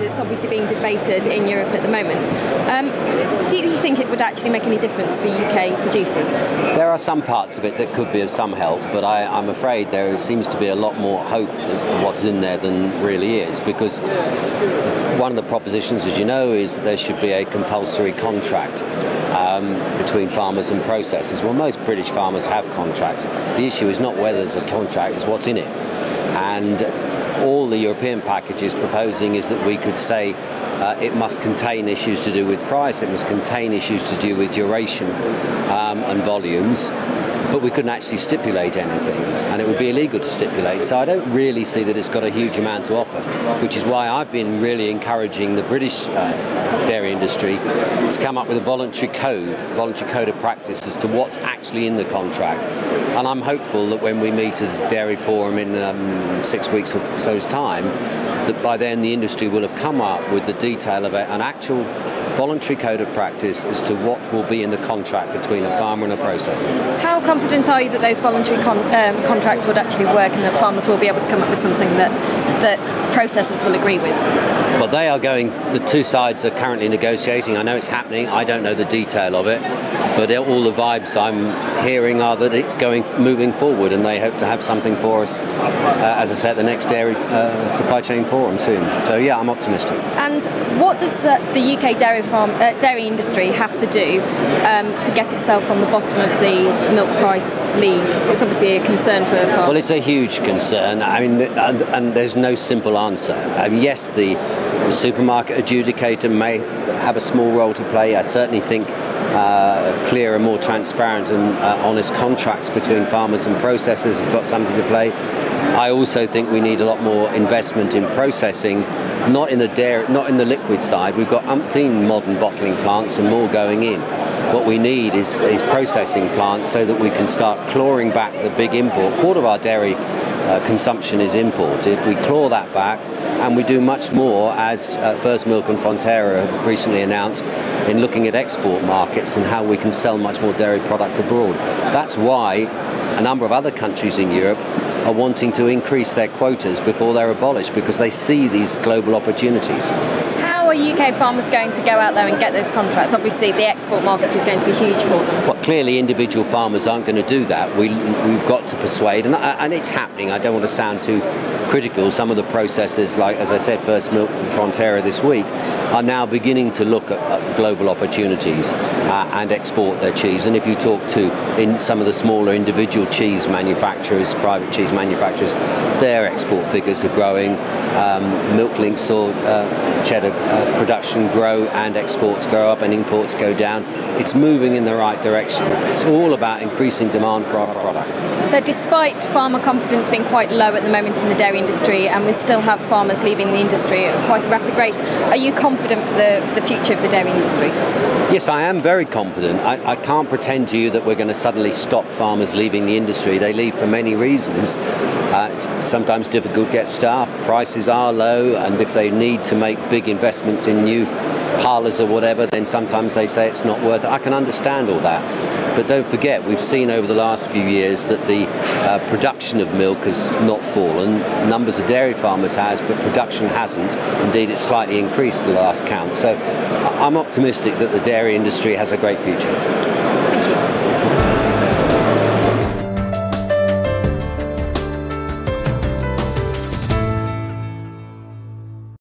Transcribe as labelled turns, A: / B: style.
A: it's obviously being debated in Europe at the moment. Do you think it would actually make any difference for UK producers?
B: There are some parts of it that could be of some help, but I'm afraid there seems to be a lot more hope in what's in there than really is, because one of the propositions, as you know, is that there should be a compulsory contract between farmers and processors. Well, most British farmers have contracts. The issue is not whether there's a contract, it's what's in it. And all the European package is proposing is that we could say it must contain issues to do with price, it must contain issues to do with duration and volumes, but we couldn't actually stipulate anything, and it would be illegal to stipulate. So I don't really see that it's got a huge amount to offer, which is why I've been really encouraging the British dairy industry to come up with a voluntary code of practice as to what's actually in the contract. And I'm hopeful that when we meet as a dairy forum in 6 weeks or so's time, that by then the industry will have come up with the detail of an actual voluntary code of practice as to what will be in the contract between a farmer and a processor. How
A: confident are you that those voluntary contracts would actually work and that farmers will be able to come up with something that processors will agree with?
B: Well, the two sides are currently negotiating. I know it's happening. I don't know the detail of it, but all the vibes I'm hearing are that it's moving forward, and they hope to have something for us, as I said, at the next dairy supply chain forum soon. So yeah, I'm optimistic.
A: And what does the UK dairy industry have to do to get itself on the bottom of the milk price league? It's obviously a concern for farmers.
B: Well, it's a huge concern. I mean, and there's no simple answer. Yes, the supermarket adjudicator may have a small role to play. I certainly think clearer, more transparent and honest contracts between farmers and processors have got something to play. I also think we need a lot more investment in processing, not in the liquid side. We've got umpteen modern bottling plants and more going in. What we need is processing plants so that we can start clawing back the big import. Quarter of our dairy consumption is imported. We claw that back, and we do much more, as First Milk and Frontiera recently announced, in looking at export markets and how we can sell much more dairy product abroad. That's why a number of other countries in Europe are wanting to increase their quotas before they're abolished, because they see these global opportunities.
A: How are UK farmers going to go out there and get those contracts? Obviously the export market is going to be huge for them.
B: Well, clearly individual farmers aren't going to do that. We've got to persuade, and it's happening. I don't want to sound too critical. Some of the processors, like, as I said, First Milk and Frontiera this week, are now beginning to look at global opportunities and export their cheese. And if you talk to some of the smaller individual cheese manufacturers, private cheese manufacturers, their export figures are growing. Milk-linked saw cheddar production grow and exports go up and imports go down. It's moving in the right direction. It's all about increasing demand for our product.
A: So despite farmer confidence being quite low at the moment in the dairy industry, and we still have farmers leaving the industry at quite a rapid rate, are you confident for the future of the dairy industry?
B: Yes, I am very confident. I can't pretend to you that we're going to suddenly stop farmers leaving the industry. They leave for many reasons. It's sometimes difficult to get staff, prices are low, and if they need to make big investments in new parlours or whatever, then sometimes they say it's not worth it. I can understand all that. But don't forget, we've seen over the last few years that the production of milk has not fallen. Numbers of dairy farmers has, but production hasn't. Indeed, it's slightly increased the last count. So I'm optimistic that the dairy industry has a great future.